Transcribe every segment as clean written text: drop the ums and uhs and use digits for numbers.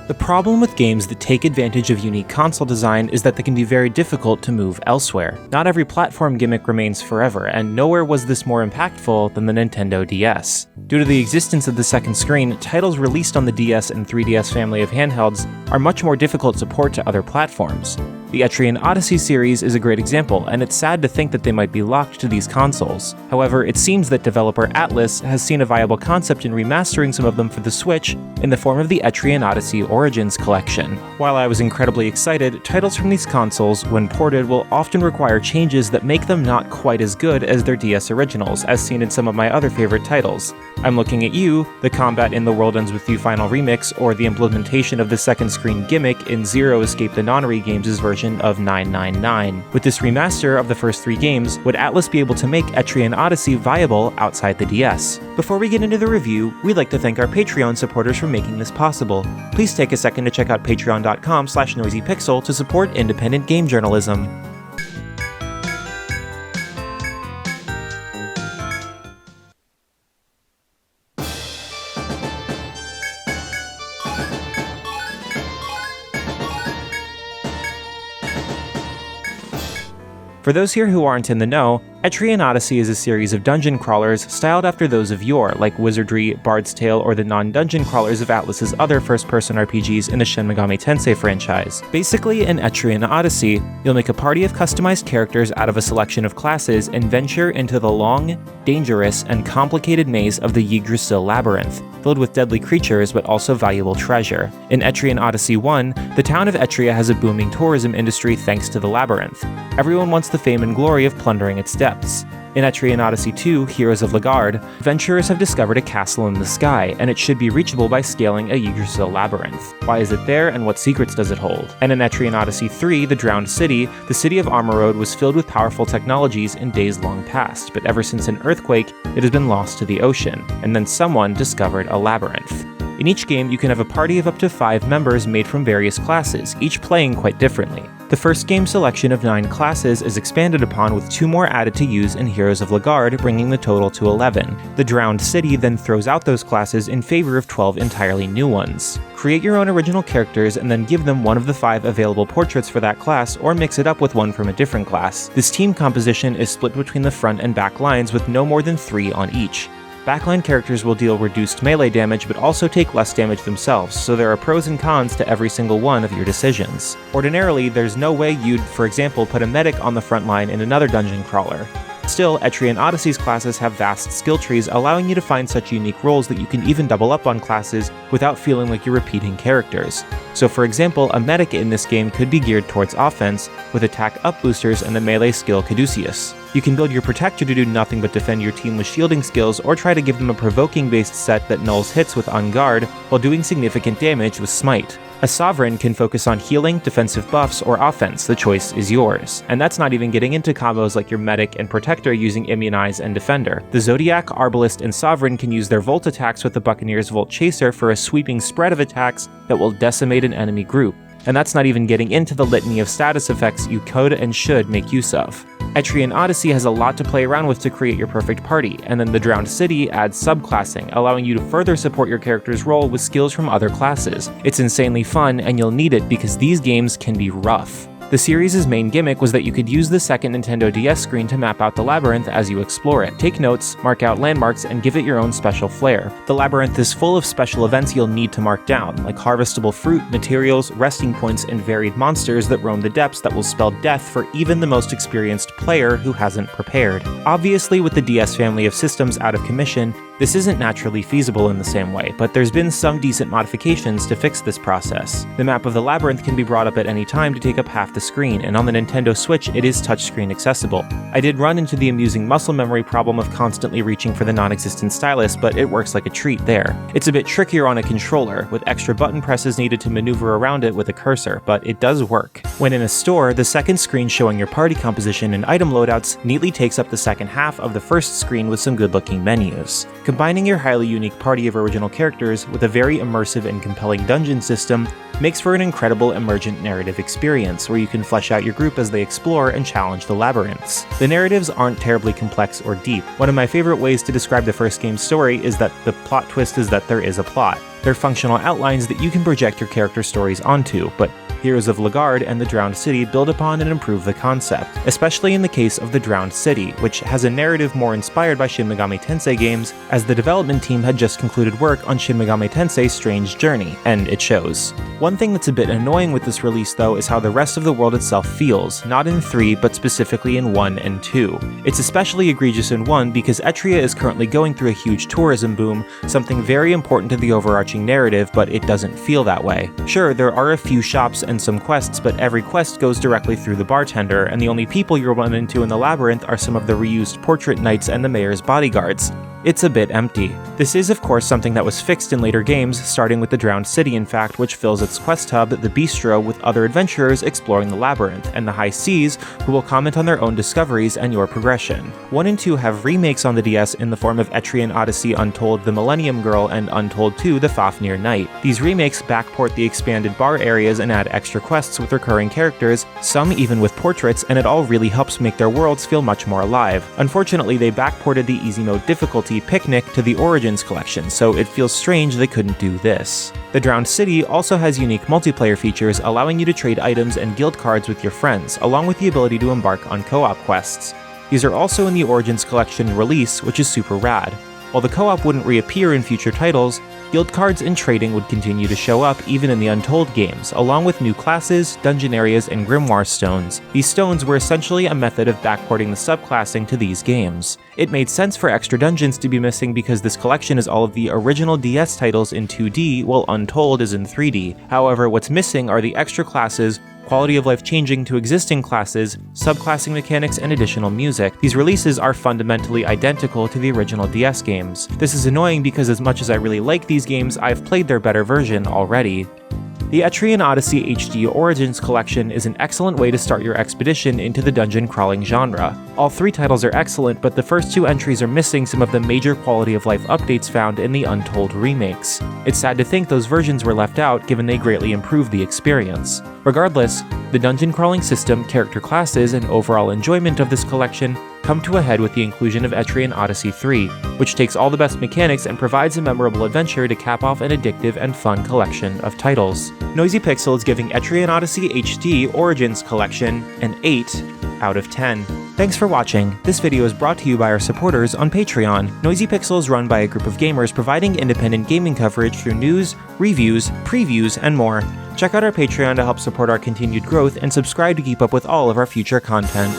The problem with games that take advantage of unique console design is that they can be very difficult to move elsewhere. Not every platform gimmick remains forever, and nowhere was this more impactful than the Nintendo DS. Due to the existence of the second screen, titles released on the DS and 3DS family of handhelds are much more difficult to port to other platforms. The Etrian Odyssey series is a great example, and it's sad to think that they might be locked to these consoles. However, it seems that developer Atlus has seen a viable concept in remastering some of them for the Switch in the form of the Etrian Odyssey Origins collection. While I was incredibly excited, titles from these consoles, when ported, will often require changes that make them not quite as good as their DS originals, as seen in some of my other favorite titles. I'm looking at you, the combat in The World Ends With You Final Remix, or the implementation of the second screen gimmick in Zero Escape the Nonary Games' version of 999. With this remaster of the first 3 games, would Atlus be able to make Etrian Odyssey viable outside the DS? Before we get into the review, we'd like to thank our Patreon supporters for making this possible. Please take a second to check out patreon.com/noisypixel to support independent game journalism. For those here who aren't in the know, Etrian Odyssey is a series of dungeon crawlers styled after those of yore, like Wizardry, Bard's Tale, or the non-dungeon crawlers of Atlus's other first-person RPGs in the Shin Megami Tensei franchise. Basically, in Etrian Odyssey, you'll make a party of customized characters out of a selection of classes and venture into the long, dangerous, and complicated maze of the Yggdrasil Labyrinth, filled with deadly creatures but also valuable treasure. In Etrian Odyssey 1, the town of Etria has a booming tourism industry thanks to the labyrinth. Everyone wants the fame and glory of plundering its depths. In Etrian Odyssey 2, Heroes of Lagard, adventurers have discovered a castle in the sky, and it should be reachable by scaling a Yggdrasil labyrinth. Why is it there, and what secrets does it hold? And in Etrian Odyssey 3, The Drowned City, the city of Armorode was filled with powerful technologies in days long past, but ever since an earthquake, it has been lost to the ocean, and then someone discovered a labyrinth. In each game, you can have a party of up to 5 members made from various classes, each playing quite differently. The first game's selection of 9 classes is expanded upon with 2 more added to use in Heroes of Lagard, bringing the total to 11. The Drowned City then throws out those classes in favor of 12 entirely new ones. Create your own original characters and then give them one of the 5 available portraits for that class, or mix it up with one from a different class. This team composition is split between the front and back lines with no more than 3 on each. Backline characters will deal reduced melee damage but also take less damage themselves, so there are pros and cons to every single one of your decisions. Ordinarily, there's no way you'd, for example, put a medic on the front line in another dungeon crawler. Still, Etrian Odyssey's classes have vast skill trees, allowing you to find such unique roles that you can even double up on classes without feeling like you're repeating characters. So for example, a medic in this game could be geared towards offense, with attack up boosters and the melee skill Caduceus. You can build your protector to do nothing but defend your team with shielding skills, or try to give them a provoking-based set that nulls hits with On Guard, while doing significant damage with Smite. A Sovereign can focus on healing, defensive buffs, or offense. The choice is yours. And that's not even getting into combos like your Medic and Protector using Immunize and Defender. The Zodiac, Arbalist, and Sovereign can use their Volt attacks with the Buccaneer's Volt Chaser for a sweeping spread of attacks that will decimate an enemy group. And that's not even getting into the litany of status effects you could and should make use of. Etrian Odyssey has a lot to play around with to create your perfect party, and then the Drowned City adds subclassing, allowing you to further support your character's role with skills from other classes. It's insanely fun, and you'll need it because these games can be rough. The series' main gimmick was that you could use the second Nintendo DS screen to map out the labyrinth as you explore it. Take notes, mark out landmarks, and give it your own special flair. The labyrinth is full of special events you'll need to mark down, like harvestable fruit, materials, resting points, and varied monsters that roam the depths that will spell death for even the most experienced player who hasn't prepared. Obviously, with the DS family of systems out of commission, this isn't naturally feasible in the same way, but there's been some decent modifications to fix this process. The map of the labyrinth can be brought up at any time to take up half the screen, and on the Nintendo Switch it is touchscreen accessible. I did run into the amusing muscle memory problem of constantly reaching for the non-existent stylus, but it works like a treat there. It's a bit trickier on a controller, with extra button presses needed to maneuver around it with a cursor, but it does work. When in a store, the second screen showing your party composition and item loadouts neatly takes up the second half of the first screen with some good-looking menus. Combining your highly unique party of original characters with a very immersive and compelling dungeon system makes for an incredible emergent narrative experience, where you you can flesh out your group as they explore and challenge the labyrinths. The narratives aren't terribly complex or deep. One of my favorite ways to describe the first game's story is that the plot twist is that there is a plot. They're functional outlines that you can project your character stories onto, but Heroes of Lagard and the Drowned City build upon and improve the concept, especially in the case of the Drowned City, which has a narrative more inspired by Shin Megami Tensei games, as the development team had just concluded work on Shin Megami Tensei Strange Journey, and it shows. One thing that's a bit annoying with this release though is how the rest of the world itself feels, not in 3 but specifically in 1 and 2. It's especially egregious in 1 because Etria is currently going through a huge tourism boom, something very important to the overarching narrative, but it doesn't feel that way. Sure, there are a few shops and some quests, but every quest goes directly through the bartender, and the only people you'll run into in the labyrinth are some of the reused portrait knights and the mayor's bodyguards. It's a bit empty. This is of course something that was fixed in later games, starting with the Drowned City in fact, which fills its quest hub, the Bistro, with other adventurers exploring the labyrinth, and the High Seas, who will comment on their own discoveries and your progression. 1 and 2 have remakes on the DS in the form of Etrian Odyssey Untold the Millennium Girl and Untold 2 the Fafnir Knight. These remakes backport the expanded bar areas and add extra quests with recurring characters, some even with portraits, and it all really helps make their worlds feel much more alive. Unfortunately, they backported the easy mode difficulty Picnic to the Origins collection, so it feels strange they couldn't do this. The Drowned City also has unique multiplayer features, allowing you to trade items and guild cards with your friends, along with the ability to embark on co-op quests. These are also in the Origins collection release, which is super rad. While the co-op wouldn't reappear in future titles, guild cards and trading would continue to show up even in the Untold games, along with new classes, dungeon areas, and grimoire stones. These stones were essentially a method of backporting the subclassing to these games. It made sense for extra dungeons to be missing because this collection is all of the original DS titles in 2D, while Untold is in 3D. However, what's missing are the extra classes, quality of life changing to existing classes, subclassing mechanics, and additional music. These releases are fundamentally identical to the original DS games. This is annoying because as much as I really like these games, I've played their better version already. The Etrian Odyssey HD Origins Collection is an excellent way to start your expedition into the dungeon crawling genre. All 3 titles are excellent, but the first 2 entries are missing some of the major quality of life updates found in the Untold remakes. It's sad to think those versions were left out given they greatly improved the experience. Regardless, the dungeon crawling system, character classes, and overall enjoyment of this collection come to a head with the inclusion of Etrian Odyssey 3, which takes all the best mechanics and provides a memorable adventure to cap off an addictive and fun collection of titles. Noisy Pixel is giving Etrian Odyssey HD Origins Collection an 8 out of 10. Thanks for watching. This video is brought to you by our supporters on Patreon. Noisy Pixel is run by a group of gamers providing independent gaming coverage through news, reviews, previews, and more. Check out our Patreon to help support our continued growth and subscribe to keep up with all of our future content.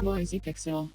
Noisy Pixel.